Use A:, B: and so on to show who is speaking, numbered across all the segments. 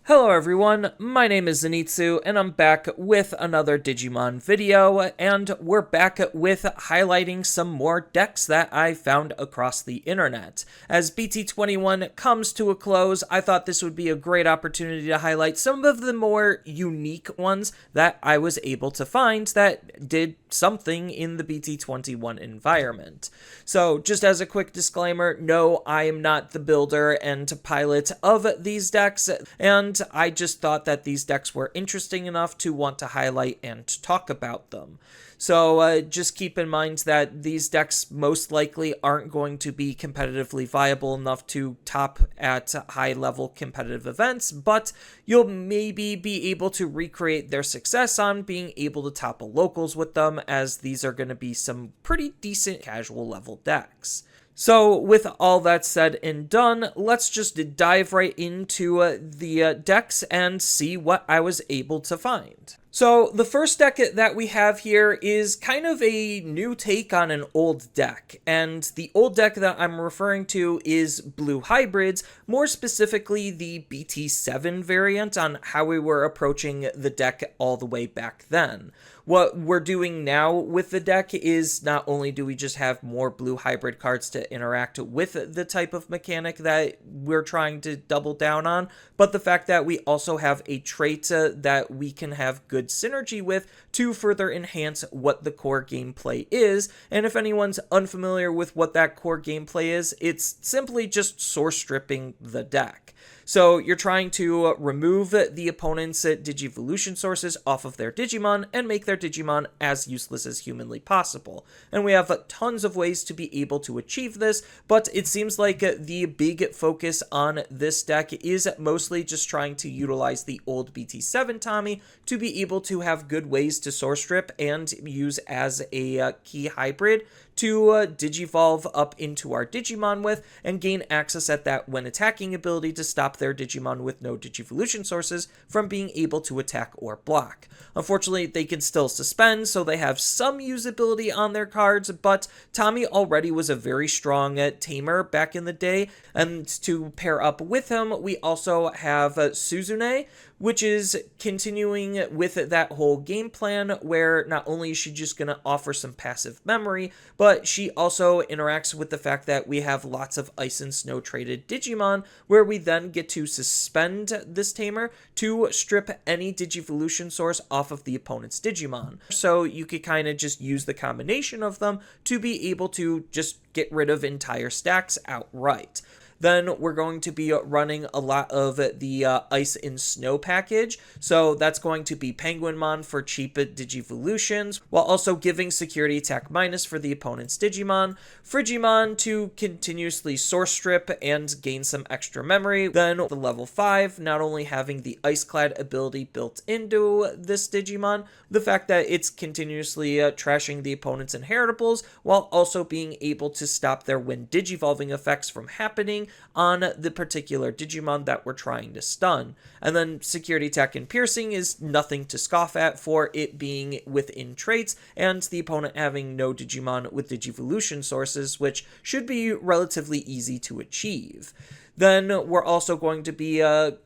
A: Hello everyone, my name is Zenitsu, and I'm back with another Digimon video, and we're back with highlighting some more decks that I found across the internet. As BT21 comes to a close, I thought this would be a great opportunity to highlight some of the more unique ones that I was able to find that did something in the BT21 environment. So, just as a quick disclaimer, no, I am not the builder and pilot of these decks, and I just thought that these decks were interesting enough to want to highlight and talk about them. So just keep in mind that these decks most likely aren't going to be competitively viable enough to top at high-level competitive events, but you'll maybe be able to recreate their success on being able to topple locals with them, as these are going to be some pretty decent casual-level decks. So, with all that said and done, let's just dive right into the decks and see what I was able to find. So, the first deck that we have here is kind of a new take on an old deck, and the old deck that I'm referring to is Blue Hybrids, more specifically the BT7 variant on how we were approaching the deck all the way back then. What we're doing now with the deck is not only do we just have more blue hybrid cards to interact with the type of mechanic that we're trying to double down on, but the fact that we also have a trait that we can have good synergy with to further enhance what the core gameplay is. And if anyone's unfamiliar with what that core gameplay is, it's simply just source stripping the deck. So you're trying to remove the opponent's Digivolution sources off of their Digimon and make their Digimon as useless as humanly possible. And we have tons of ways to be able to achieve this, but it seems like the big focus on this deck is mostly just trying to utilize the old BT7 Tommy to be able to have good ways to source strip and use as a key hybrid to Digivolve up into our Digimon with and gain access at that when attacking ability to stop their Digimon with no Digivolution sources from being able to attack or block. Unfortunately, they can still suspend, so they have some usability on their cards, but Tommy already was a very strong tamer back in the day, and to pair up with him, we also have Suzune, which is continuing with that whole game plan where not only is she just going to offer some passive memory, but she also interacts with the fact that we have lots of ice and snow traded Digimon, where we then get to suspend this tamer to strip any Digivolution source off of the opponent's Digimon. So you could kind of just use the combination of them to be able to just get rid of entire stacks outright. Then we're going to be running a lot of the Ice and Snow package. So that's going to be Penguinmon for cheap Digivolutions, while also giving security attack minus for the opponent's Digimon. Frigimon to continuously source strip and gain some extra memory. Then the level 5, not only having the Ice Clad ability built into this Digimon, the fact that it's continuously trashing the opponent's inheritables, while also being able to stop their when Digivolving effects from happening on the particular Digimon that we're trying to stun. And then security attack and piercing is nothing to scoff at for it being within traits and the opponent having no Digimon with Digivolution sources, which should be relatively easy to achieve. Then we're also going to be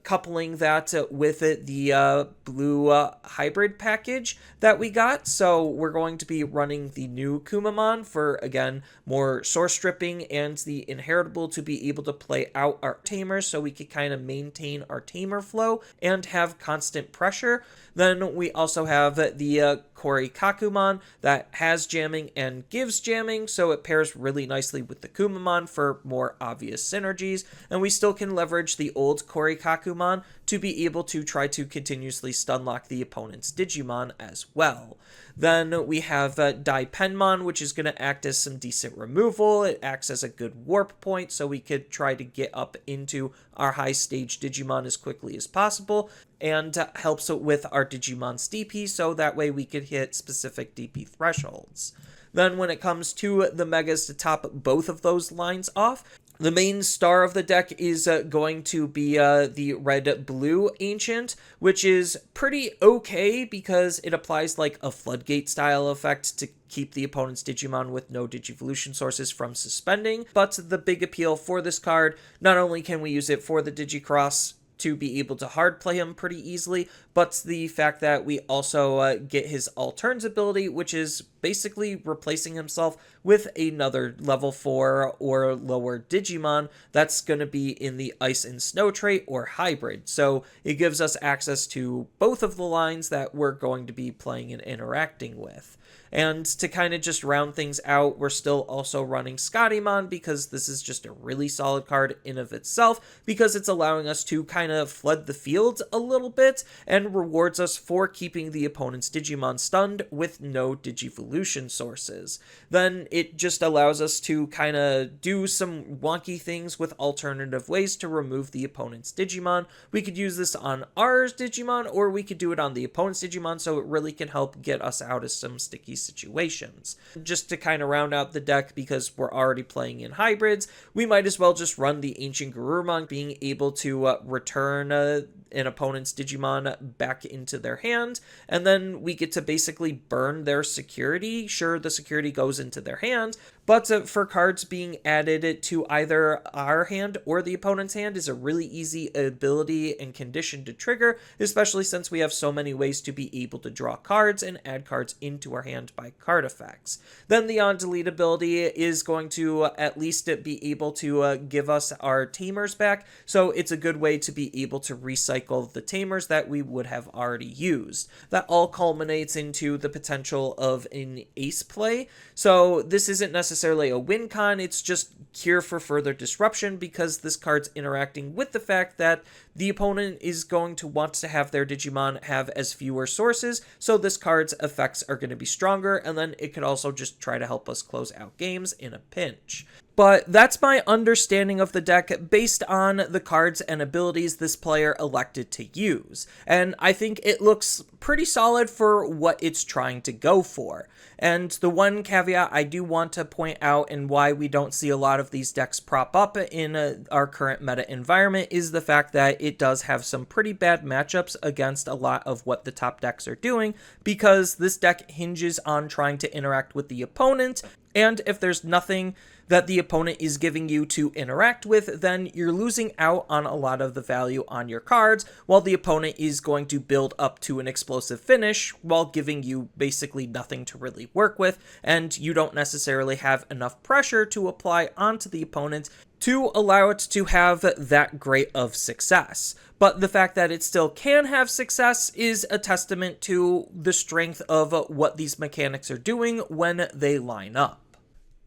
A: coupling that with the blue hybrid package that we got. So we're going to be running the new Kumamon for, again, more source stripping and the inheritable to be able to play out our tamers so we can kind of maintain our tamer flow and have constant pressure. Then we also have the Korikakumon that has jamming and gives jamming, so it pairs really nicely with the Kumamon for more obvious synergies, and we still can leverage the old Korikakumon to be able to try to continuously stun lock the opponent's Digimon as well. Then we have Daipenmon, which is going to act as some decent removal. It acts as a good warp point, so we could try to get up into our high stage Digimon as quickly as possible, and helps with our Digimon's DP, so that way we could hit specific DP thresholds. Then when it comes to the Megas to top both of those lines off, the main star of the deck is going to be the red-blue Ancient, which is pretty okay because it applies like a floodgate style effect to keep the opponent's Digimon with no Digivolution sources from suspending. But the big appeal for this card, not only can we use it for the Digicross to be able to hard play him pretty easily, but the fact that we also get his all turns ability, which is basically replacing himself with another level 4 or lower Digimon that's going to be in the Ice and Snow trait or hybrid. So it gives us access to both of the lines that we're going to be playing and interacting with. And to kind of just round things out, we're still also running Scoutymon because this is just a really solid card in of itself, because it's allowing us to kind of flood the field a little bit and rewards us for keeping the opponent's Digimon stunned with no Digivolution sources. Then it just allows us to kind of do some wonky things with alternative ways to remove the opponent's Digimon. We could use this on our Digimon, or we could do it on the opponent's Digimon, so it really can help get us out of some sticky situations. Just to kind of round out the deck, because we're already playing in hybrids, we might as well just run the Ancient Garurumon, being able to return an opponent's Digimon back into their hand, and then we get to basically burn their security. Sure, the security goes into their hand, but for cards being added to either our hand or the opponent's hand is a really easy ability and condition to trigger, especially since we have so many ways to be able to draw cards and add cards into our hand by card effects. Then the on delete ability is going to at least be able to give us our tamers back, so it's a good way to be able to recycle the tamers that we would have already used. That all culminates into the potential of an ace play, so this isn't necessarily a win con, it's just cure for further disruption, because this card's interacting with the fact that the opponent is going to want to have their Digimon have as fewer sources, so this card's effects are going to be stronger, and then it could also just try to help us close out games in a pinch. But that's my understanding of the deck based on the cards and abilities this player elected to use, and I think it looks pretty solid for what it's trying to go for. And the one caveat I do want to point out, and why we don't see a lot of these decks prop up in our current meta environment, is the fact that it does have some pretty bad matchups against a lot of what the top decks are doing, because this deck hinges on trying to interact with the opponent, and if there's nothing that the opponent is giving you to interact with, then you're losing out on a lot of the value on your cards, while the opponent is going to build up to an explosive finish while giving you basically nothing to really work with, and you don't necessarily have enough pressure to apply onto the opponent to allow it to have that great of success. But the fact that it still can have success is a testament to the strength of what these mechanics are doing when they line up.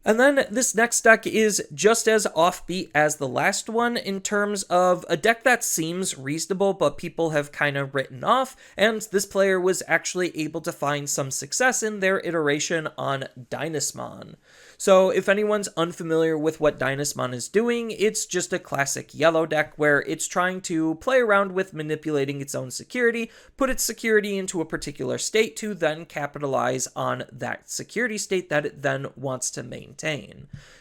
A: And then this next deck is just as offbeat as the last one in terms of a deck that seems reasonable but people have kind of written off, and this player was actually able to find some success in their iteration on Dynasmon. So if anyone's unfamiliar with what Dynasmon is doing, it's just a classic yellow deck where it's trying to play around with manipulating its own security, put its security into a particular state to then capitalize on that security state that it then wants to maintain.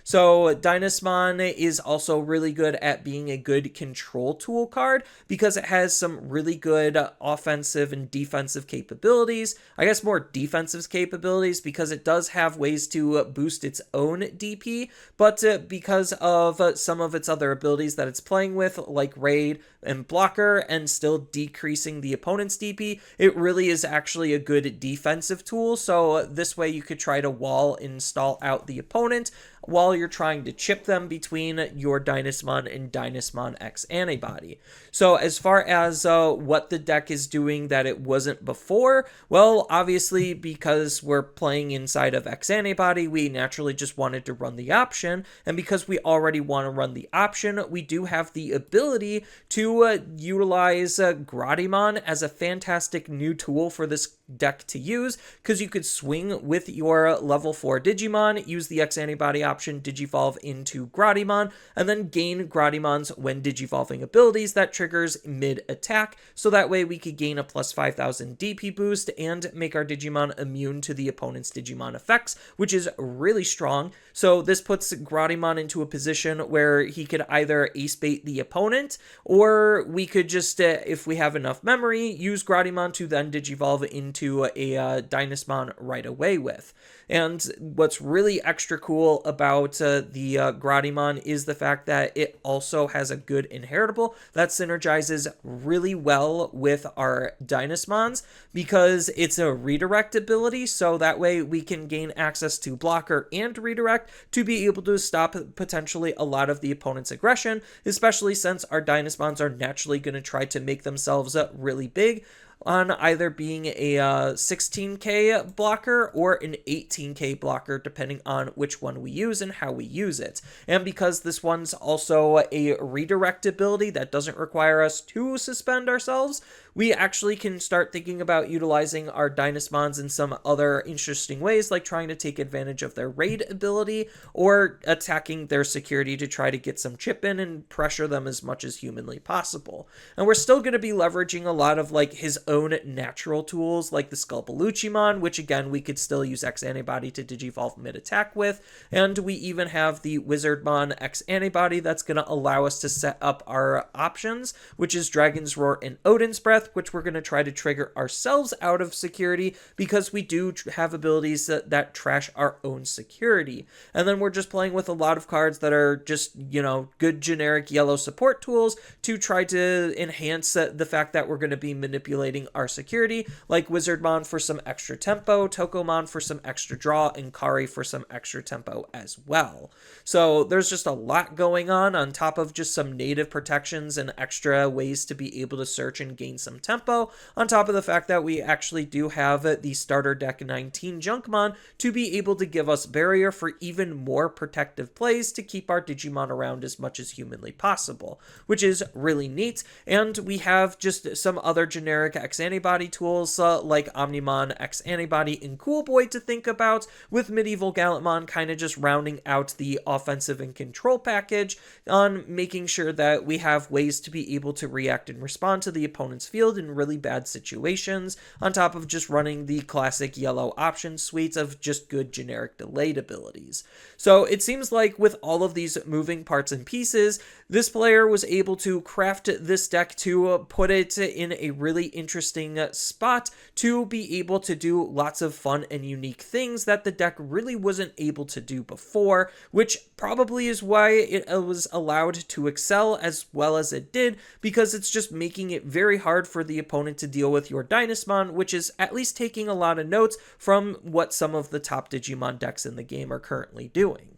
A: So Dynasmon is also really good at being a good control tool card because it has some really good offensive and defensive capabilities. I guess more defensive capabilities because it does have ways to boost its own DP, but because of some of its other abilities that it's playing with, like Raid and Blocker, and still decreasing the opponent's DP, it really is actually a good defensive tool. So this way you could try to wall install out the opponent while you're trying to chip them between your Dynasmon and Dynasmon X antibody. So as far as what the deck is doing that it wasn't before, well, obviously because we're playing inside of X antibody, we naturally just wanted to run the option, and because we already want to run the option, we do have the ability to utilize Groudemon as a fantastic new tool for this deck to use, because you could swing with your level 4 Digimon, use the X antibody option, Digivolve into Groudemon, and then gain Groudemon's when Digivolving abilities that triggers mid-attack, so that way we could gain a plus 5,000 DP boost and make our Digimon immune to the opponent's Digimon effects, which is really strong. So this puts Groudemon into a position where he could either ace bait the opponent, or we could just, if we have enough memory, use Groudemon to then Digivolve into a Dynasmon right away with. And what's really extra cool about about the Groudemon is the fact that it also has a good inheritable that synergizes really well with our Dynasmons because it's a redirect ability, so that way we can gain access to blocker and redirect to be able to stop potentially a lot of the opponent's aggression, especially since our Dynasmons are naturally going to try to make themselves really big on either being a 16k blocker or an 18k blocker, depending on which one we use and how we use it. And because this one's also a redirect ability that doesn't require us to suspend ourselves, we actually can start thinking about utilizing our Dynasmons in some other interesting ways, like trying to take advantage of their raid ability or attacking their security to try to get some chip in and pressure them as much as humanly possible. And we're still going to be leveraging a lot of like his own natural tools, like the Sculpaluchimon, which again we could still use X Antibody to Digivolve mid-attack with, and we even have the Wizardmon X Antibody that's going to allow us to set up our options, which is Dragon's Roar and Odin's Breath, which we're going to try to trigger ourselves out of security because we do have abilities that trash our own security. And then we're just playing with a lot of cards that are just, you know, good generic yellow support tools to try to enhance the fact that we're going to be manipulating our security, like Wizardmon for some extra tempo, Tokomon for some extra draw, and Kari for some extra tempo as well. So there's just a lot going on top of just some native protections and extra ways to be able to search and gain some tempo, on top of the fact that we actually do have the starter deck 19 Junkmon to be able to give us barrier for even more protective plays to keep our Digimon around as much as humanly possible, which is really neat. And we have just some other generic X Antibody tools like Omnimon X Antibody and Cool Boy to think about, with Medieval Gallantmon kind of just rounding out the offensive and control package on making sure that we have ways to be able to react and respond to the opponent's field in really bad situations, on top of just running the classic yellow option suites of just good generic delayed abilities. So it seems like with all of these moving parts and pieces, this player was able to craft this deck to put it in a really interesting spot to be able to do lots of fun and unique things that the deck really wasn't able to do before, which probably is why it was allowed to excel as well as it did, because it's just making it very hard for the opponent to deal with your Dynasmon, which is at least taking a lot of notes from what some of the top Digimon decks in the game are currently doing.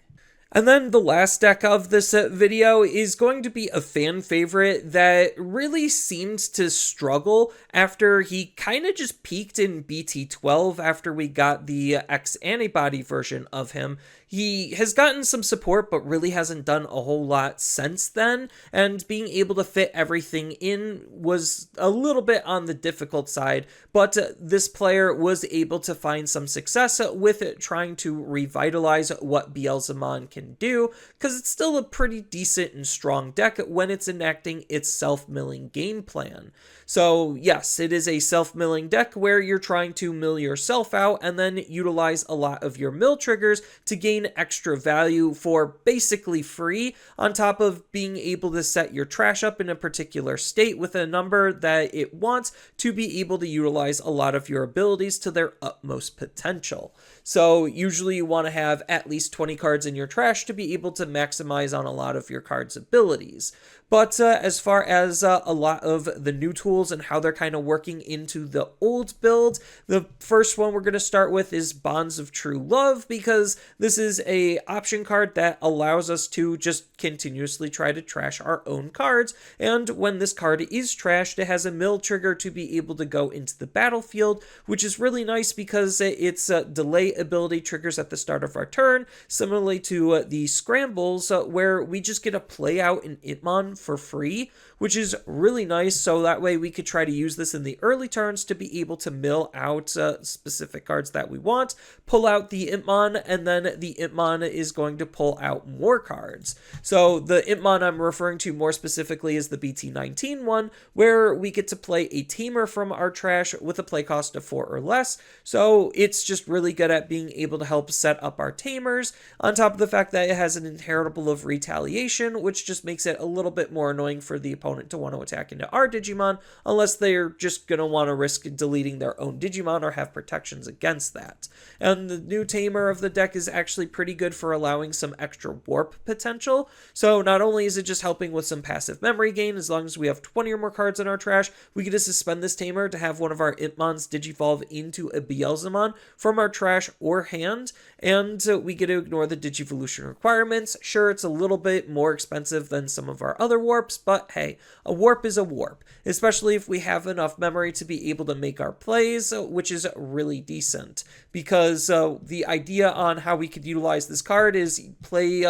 A: And then the last deck of this video is going to be a fan favorite that really seemed to struggle after he kind of just peaked in BT12 after we got the X Antibody version of him. He has gotten some support, but really hasn't done a whole lot since then, and being able to fit everything in was a little bit on the difficult side, but this player was able to find some success with it, trying to revitalize what Beelzemon can do, because it's still a pretty decent and strong deck when it's enacting its self-milling game plan. So yes, it is a self-milling deck where you're trying to mill yourself out and then utilize a lot of your mill triggers to gain extra value for basically free, on top of being able to set your trash up in a particular state with a number that it wants to be able to utilize a lot of your abilities to their utmost potential. So usually you want to have at least 20 cards in your trash to be able to maximize on a lot of your cards' abilities. But as far as a lot of the new tools and how they're kind of working into the old build, the first one we're going to start with is Bonds of True Love, because this is a option card that allows us to just continuously try to trash our own cards, and when this card is trashed, it has a mill trigger to be able to go into the battlefield, which is really nice because its delay ability triggers at the start of our turn, similarly to the Scrambles, where we just get to play out an Itmon for free, which is really nice. So that way we could try to use this in the early turns to be able to mill out specific cards that we want, pull out the Itmon, and then the Itmon is going to pull out more cards. So the Itmon I'm referring to more specifically is the BT19 one, where we get to play a Tamer from our trash with a play cost of 4 or less. So it's just really good at being able to help set up our Tamers, on top of the fact that it has an inheritable of Retaliation, which just makes it a little bit bit more annoying for the opponent to want to attack into our Digimon, unless they're just going to want to risk deleting their own Digimon or have protections against that. And the new tamer of the deck is actually pretty good for allowing some extra warp potential. So not only is it just helping with some passive memory gain, as long as we have 20 or more cards in our trash, we get to suspend this tamer to have one of our Itmons digivolve into a Beelzemon from our trash or hand, and we get to ignore the Digivolution requirements. Sure, it's a little bit more expensive than some of our other warps, but hey, a warp is a warp, especially if we have enough memory to be able to make our plays, which is really decent, because the idea on how we could utilize this card is play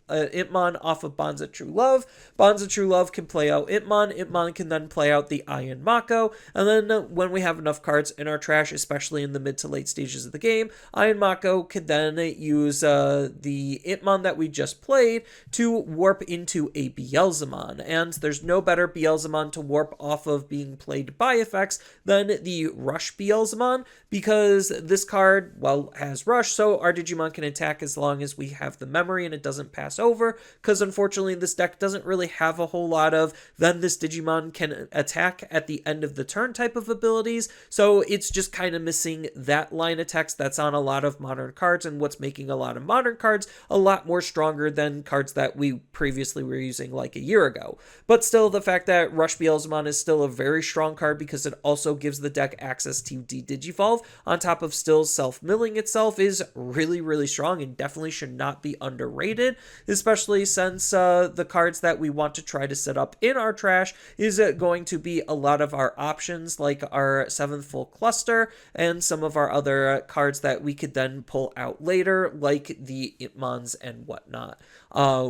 A: Itmon off of Bonds of True Love. Bonds of True Love can play out Itmon. Itmon can then play out the Iron Mako. And then when we have enough cards in our trash, especially in the mid to late stages of the game, Iron Mako can then use the Itmon that we just played to warp into a Beelzemon. And there's no better Beelzemon to warp off of being played by effects than the Rush Beelzemon, because this card, well, has Rush, so our Digimon can attack as long as we have the memory and it doesn't pass over, because unfortunately this deck doesn't really have a whole lot of then this Digimon can attack at the end of the turn type of abilities, so it's just kind of missing that line of text that's on a lot of modern cards, and what's making a lot of modern cards a lot more stronger than cards that we previously were using like a year ago. But still, the fact that Rush Beelzemon is still a very strong card because it also gives the deck access to de-digivolve on top of still self-milling itself is really, really strong and definitely should not be underrated, especially since the cards that we want to try to set up in our trash is going to be a lot of our options, like our 7th Full Cluster and some of our other cards that we could then pull out later, like the Itmons and whatnot.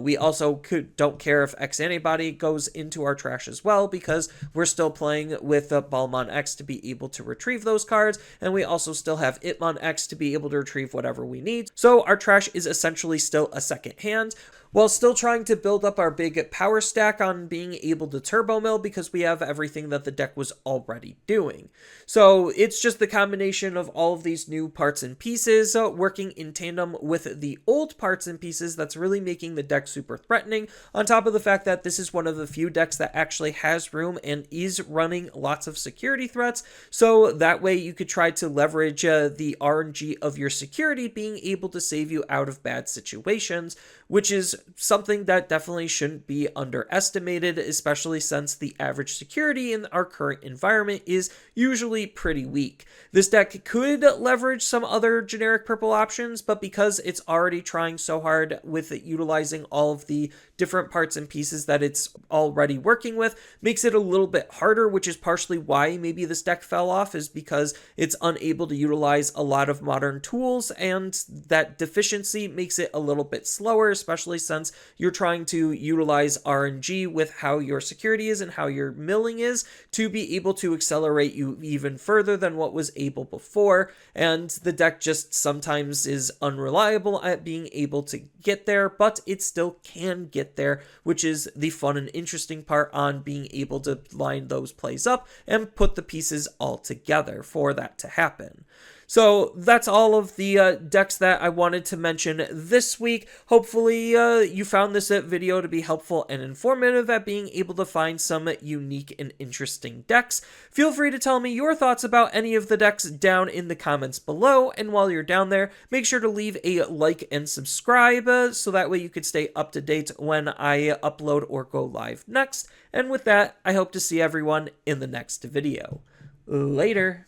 A: We also don't care if X Antibody goes into our trash as well, because we're still playing with Balmon X to be able to retrieve those cards, and we also still have Itmon X to be able to retrieve whatever we need. So our trash is essentially still a second hand, while still trying to build up our big power stack on being able to turbo mill, because we have everything that the deck was already doing. So it's just the combination of all of these new parts and pieces working in tandem with the old parts and pieces that's really making the deck super threatening, on top of the fact that this is one of the few decks that actually has room and is running lots of security threats, so that way you could try to leverage the RNG of your security being able to save you out of bad situations, which is something that definitely shouldn't be underestimated, especially since the average security in our current environment is usually pretty weak. This deck could leverage some other generic purple options, but because it's already trying so hard with utilizing all of the different parts and pieces that it's already working with, makes it a little bit harder, which is partially why maybe this deck fell off, is because it's unable to utilize a lot of modern tools, and that deficiency makes it a little bit slower, especially since you're trying to utilize RNG with how your security is and how your milling is to be able to accelerate you even further than what was able before, and the deck just sometimes is unreliable at being able to get there, but it still can get there, which is the fun and interesting part on being able to line those plays up and put the pieces all together for that to happen. So that's all of the decks that I wanted to mention this week. Hopefully you found this video to be helpful and informative at being able to find some unique and interesting decks. Feel free to tell me your thoughts about any of the decks down in the comments below, and while you're down there, make sure to leave a like and subscribe so that way you could stay up to date when I upload or go live next. And with that, I hope to see everyone in the next video. Later.